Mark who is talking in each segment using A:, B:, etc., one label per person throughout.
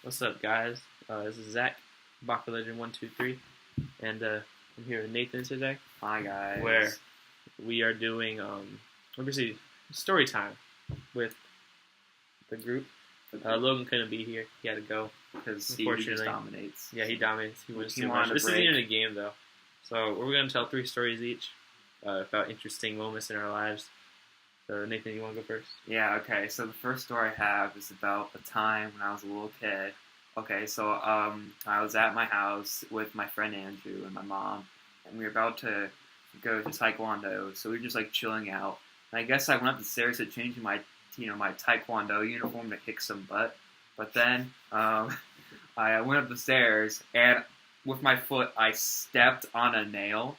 A: What's up, guys? This is Zach, Baka Legend 123, and I'm here with Nathan today,
B: Hi guys.
A: where we are doing obviously story time with the group. Logan couldn't be here; he had to go.
B: Because he just dominates.
A: Yeah, he dominates. He wins
B: He
A: too
B: wanted
A: much.
B: a
A: This isn't
B: break.
A: even a game though, so we're gonna tell 3 stories each about interesting moments in our lives. So Nathan, you want to go first?
B: Yeah, okay. So the first story I have is about a time when I was a little kid. Okay, so I was at my house with my friend Andrew and my mom, and we were about to go to Taekwondo. So we were just like chilling out. And I guess I went up the stairs to change my my Taekwondo uniform to kick some butt. But then I went up the stairs and with my foot I stepped on a nail.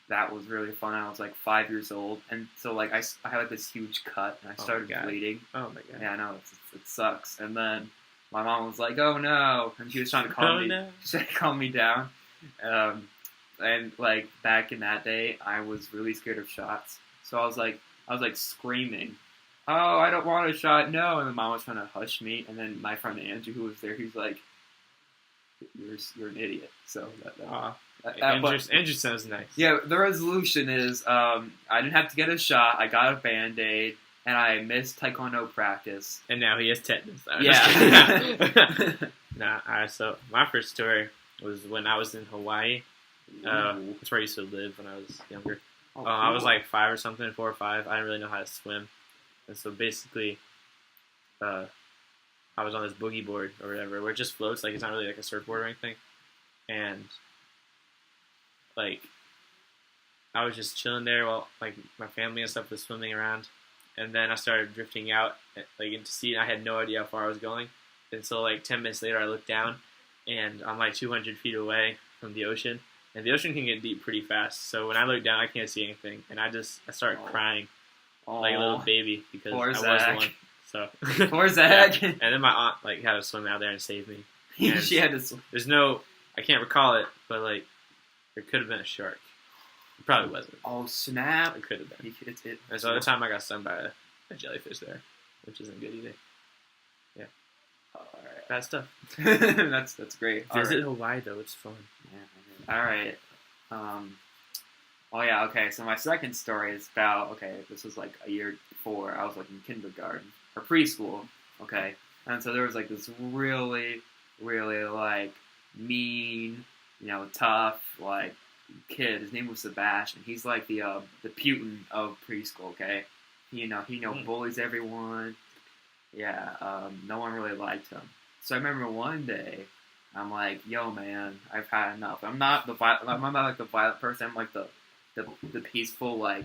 B: That was really fun. I was like 5 years old, and so like I had like this huge cut, and I started bleeding.
A: Oh my god!
B: Yeah, I know it sucks. And then my mom was like, "Oh no," and she was trying to calm me.
A: No.
B: She tried to calm me down. And like back in that day, I was really scared of shots. So I was like screaming, "Oh, I don't want a shot, no!" And then mom was trying to hush me. And then my friend Andrew, who was there, he's like, "You're an idiot." So
A: Andrew sounds nice.
B: yeah, the resolution is I didn't have to get a shot. I got a Band-Aid, and I missed Taekwondo practice.
A: And now he has tetanus.
B: Yeah.
A: Alright, so my first story was when I was in Hawaii.
B: Ooh.
A: That's where I used to live when I was younger.
B: Oh,
A: I was
B: cool.
A: like 5 or something, 4 or 5. I didn't really know how to swim. And so basically, I was on this boogie board or whatever, where it just floats, like it's not really like a surfboard or anything. And like I was just chilling there while like my family and stuff was swimming around, and then I started drifting out like into sea. And I had no idea how far I was going, and so like 10 minutes later I looked down, and I'm like 200 feet away from the ocean, and the ocean can get deep pretty fast. So when I look down, I can't see anything, and I started crying like a little baby because
B: Poor
A: I was
B: Zach.
A: the one. So
B: Poor Zach.
A: yeah. And then my aunt like had to swim out there and save me. And
B: She had to swim.
A: There's no, I can't recall it, but like there could have been a shark. It probably wasn't.
B: Oh snap!
A: It could have been.
B: It,
A: And so at the time I got stung by a jellyfish there, which isn't good either. Yeah.
B: Alright.
A: Bad stuff.
B: That's great.
A: Visit Hawaii though, it's fun.
B: Yeah. Alright. Oh yeah, okay, so my second story is about, this was like a year before, I was like in kindergarten, or preschool, okay, and so there was like this really, really like mean, tough, like kid, his name was Sebastian, he's like the Putin of preschool, okay, he bullies everyone, no one really liked him, so I remember one day, I'm like, yo man, I've had enough, I'm not like the violent person, I'm like the peaceful, like,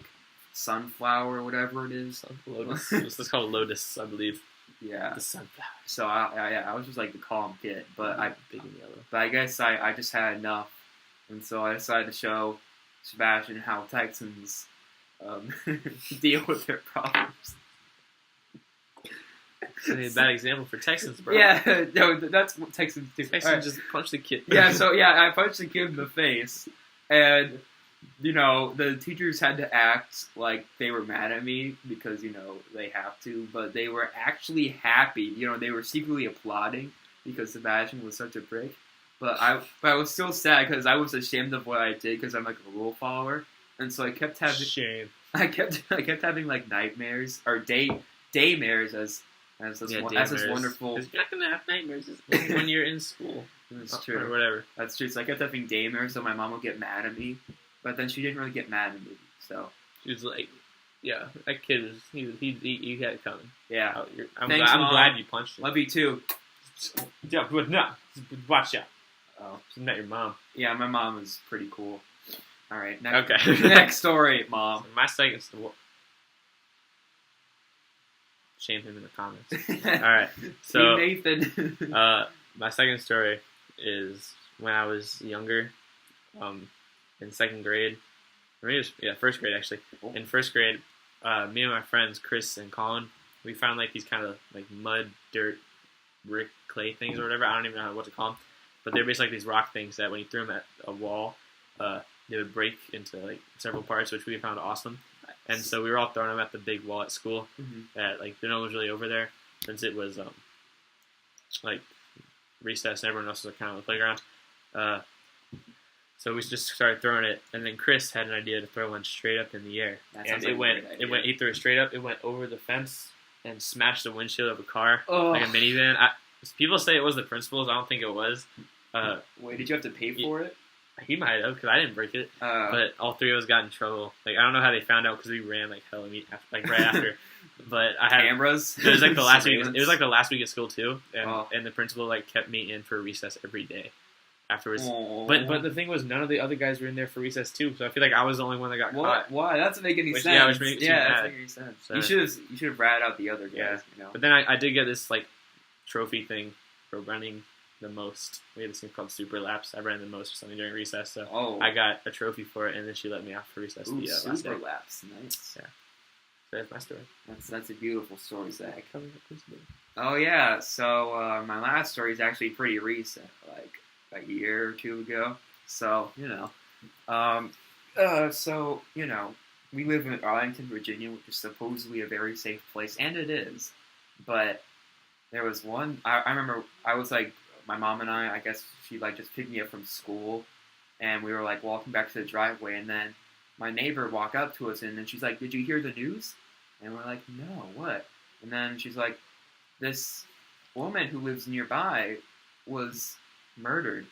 B: sunflower or whatever it is.
A: Lotus. It's called Lotus, I believe.
B: Yeah.
A: The sunflower.
B: So, I was just, like, the calm kid. But
A: Big and yellow.
B: I guess I just had enough. And so I decided to show Sebastian how Texans deal with their problems.
A: It's a bad example for Texans, bro.
B: Yeah, no, that's what Texans do.
A: Texans just punch the kid.
B: Yeah, so, I punched the kid in the face. And... the teachers had to act like they were mad at me because, they have to, but they were actually happy. They were secretly applauding because Sebastian was such a prick. But I was still sad because I was ashamed of what I did because I'm like a rule follower, and so I kept having
A: Shame.
B: I kept having like nightmares or daymares as this wonderful.
A: You're not gonna have nightmares when you're in school.
B: That's true.
A: Or whatever.
B: That's true. So I kept having daymares, so my mom would get mad at me. But then she didn't really get mad at me, so
A: She was like, "Yeah, that kid was he had it coming."
B: yeah.
A: Oh, I'm
B: Mom.
A: glad you punched him.
B: Love you too.
A: Yeah, but no, watch out.
B: Oh,
A: She's not your mom.
B: yeah, my mom is pretty cool. All right, next,
A: Okay.
B: next story, Mom.
A: So my second story. Shame him in the comments. All right, so
B: Team Nathan.
A: my second story is when I was younger, in second grade. Or maybe it was, first grade actually. In first grade, me and my friends Chris and Colin, we found like these kind of like mud, dirt, brick, clay things or whatever. I don't even know what to call them, but they're basically like these rock things that when you threw them at a wall, they would break into like several parts, which we found awesome. And so we were all throwing them at the big wall at school.
B: Mm-hmm.
A: That like no one was really over there since it was like recess, and everyone else was kind of on the playground. So we just started throwing it, and then Chris had an idea to throw one straight up in the air,
B: That
A: and
B: sounds like a great idea.
A: He threw it straight up. It went over the fence and smashed the windshield of a car,
B: Oh.
A: like a minivan. People say it was the principal's. I don't think it was.
B: Wait, did you have to pay for it?
A: He might have, because I didn't break it. But all three of us got in trouble. Like, I don't know how they found out, because we ran like hell like right after. But I had
B: cameras.
A: It was like the last week.
B: Surveillance?
A: It was like the last week of school too, and
B: Oh.
A: and the principal like kept me in for recess every day afterwards.
B: Oh.
A: But the thing was, none of the other guys were in there for recess too. So I feel like I was the only one that got
B: What?
A: caught.
B: Why? That doesn't make any
A: Which-
B: sense.
A: yeah, which makes you
B: that
A: mad.
B: doesn't make any sense.
A: So-
B: You should have ratted out the other guys.
A: Yeah.
B: You know.
A: But then I did get this like trophy thing for running the most. We had this thing called Super Laps. I ran the most or something during recess, so
B: Oh.
A: I got a trophy for it, and then she let me off for recess.
B: Ooh,
A: the last day.
B: super laps. Nice.
A: Yeah. So that's my story.
B: That's a beautiful story, Zach.
A: Covered up this bit.
B: Oh yeah. So my last story is actually pretty recent, like a year or two ago. So so we live in Arlington, Virginia, which is supposedly a very safe place, and it is. But there was one. I remember I was like, my mom and I guess she like just picked me up from school, and we were like walking back to the driveway, and then my neighbor walked up to us, and then she's like, "Did you hear the news?" And we're like, "No, what?" And then she's like, "This woman who lives nearby was murdered.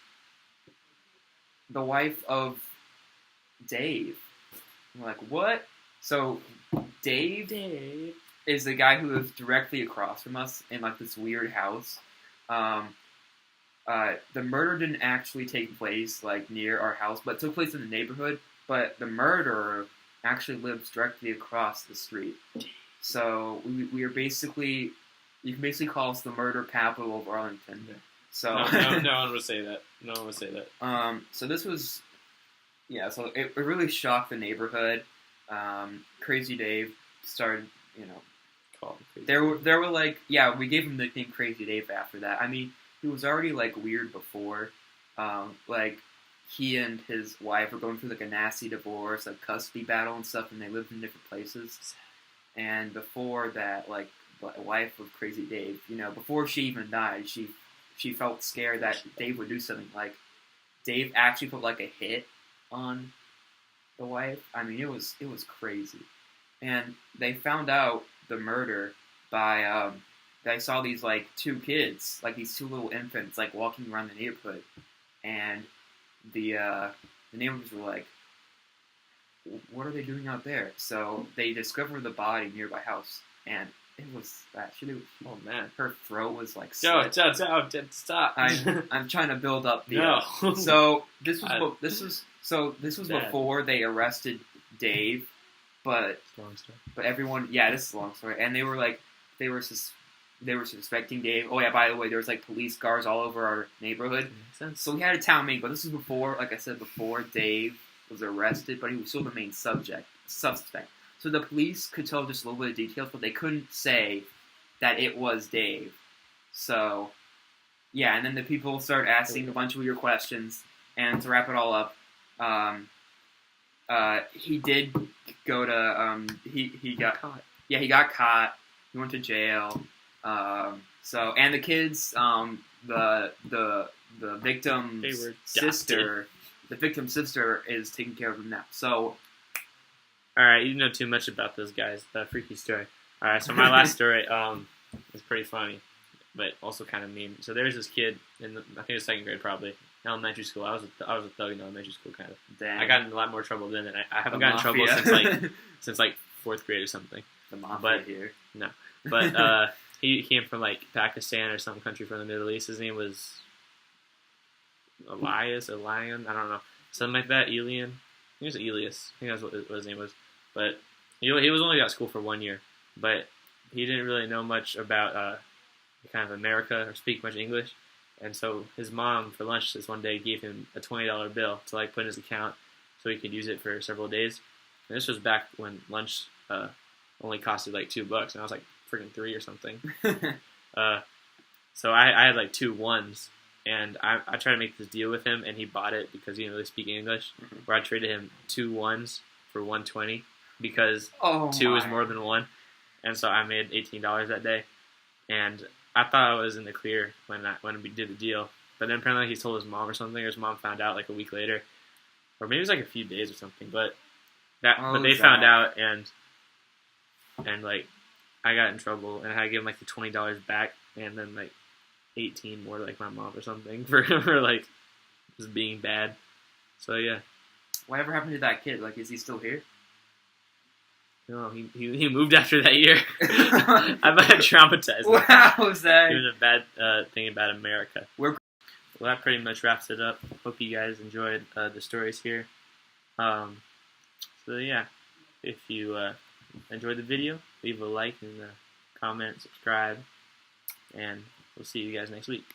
B: The wife of Dave." And we're like, "What?" So Dave is the guy who lives directly across from us in like this weird house. The murder didn't actually take place like near our house, but it took place in the neighborhood. But the murderer actually lives directly across the street. So we are basically, you can basically call us the murder capital of Arlington.
A: Yeah.
B: So
A: No one would say that. No one would say that.
B: so this was, so it really shocked the neighborhood. Crazy Dave started,
A: Call him crazy.
B: there were like, we gave him the nickname Crazy Dave after that. I mean, he was already like weird before. Like he and his wife were going through like a nasty divorce, like custody battle and stuff, and they lived in different places. And before that, like the wife of Crazy Dave, before she even died, she felt scared that Dave would do something. Like Dave actually put like a hit on the wife. I mean, it was crazy. And they found out the murder by they saw these like two kids, like these two little infants, like walking around the neighborhood, and the neighbors were like, "What are they doing out there?" So they discovered the body nearby house, and it was that
A: Oh man.
B: her throat was like
A: Joe,
B: slit.
A: stop.
B: I'm trying to build up the.
A: No.
B: So this
A: I-
B: was
A: Bad.
B: before they arrested Dave, but
A: Long story.
B: everyone, this is a long story, and they were suspecting Dave. Oh yeah, by the way, there was like police cars all over our neighborhood.
A: Makes sense.
B: So we had a town meeting, but this was before, like I said before, Dave was arrested, but he was still the main suspect. So the police could tell just a little bit of details, but they couldn't say that it was Dave. So, and then the people started asking a bunch of weird questions, and to wrap it all up, he did go to, he got
A: Caught.
B: Yeah, he got caught. He went to jail. And the kids, the victim's
A: They were
B: sister, the victim's sister is taking care of him now. So,
A: All right, you know too much about those guys. The freaky story. All right, so my last story is pretty funny, but also kind of mean. So there's this kid in I think it was second grade, probably elementary school. I was a thug in elementary school, kind of.
B: damn.
A: I got in a lot more trouble then, and I haven't
B: The
A: gotten in trouble
B: mafia.
A: since like fourth grade or something.
B: the mafia
A: but-
B: here.
A: But he came from like Pakistan or some country from the Middle East. His name was Elian, I don't know, something like that. Elian, he was Elias. I think that's what his name was. But he was only at school for 1 year, but he didn't really know much about kind of America or speak much English. And so his mom for lunch this one day gave him a $20 bill to like put in his account so he could use it for several days. And this was back when lunch only costed like $2, and I was like freaking 3 or something. So I had like 2 ones, and I tried to make this deal with him, and he bought it because he didn't really speak English.
B: Mhm.
A: Where I traded him 2 ones for $120 because
B: Oh,
A: 2 is
B: my.
A: more than 1, and so I made $18 that day. And I thought I was in the clear when we did the deal, but then apparently he told his mom or something, or his mom found out like a week later, or maybe it was like a few days or something. But they found out, and like I got in trouble, and I had to give him like the $20 back, and then like 18 more like my mom or something for like just being bad. So yeah.
B: Whatever happened to that kid? Like, is he still here?
A: No, he moved after that year. I'm traumatized.
B: Wow, Zach.
A: It was a bad thing about America. Well, that pretty much wraps it up. Hope you guys enjoyed the stories here. So yeah, if you enjoyed the video, leave a like and comment, subscribe, and we'll see you guys next week.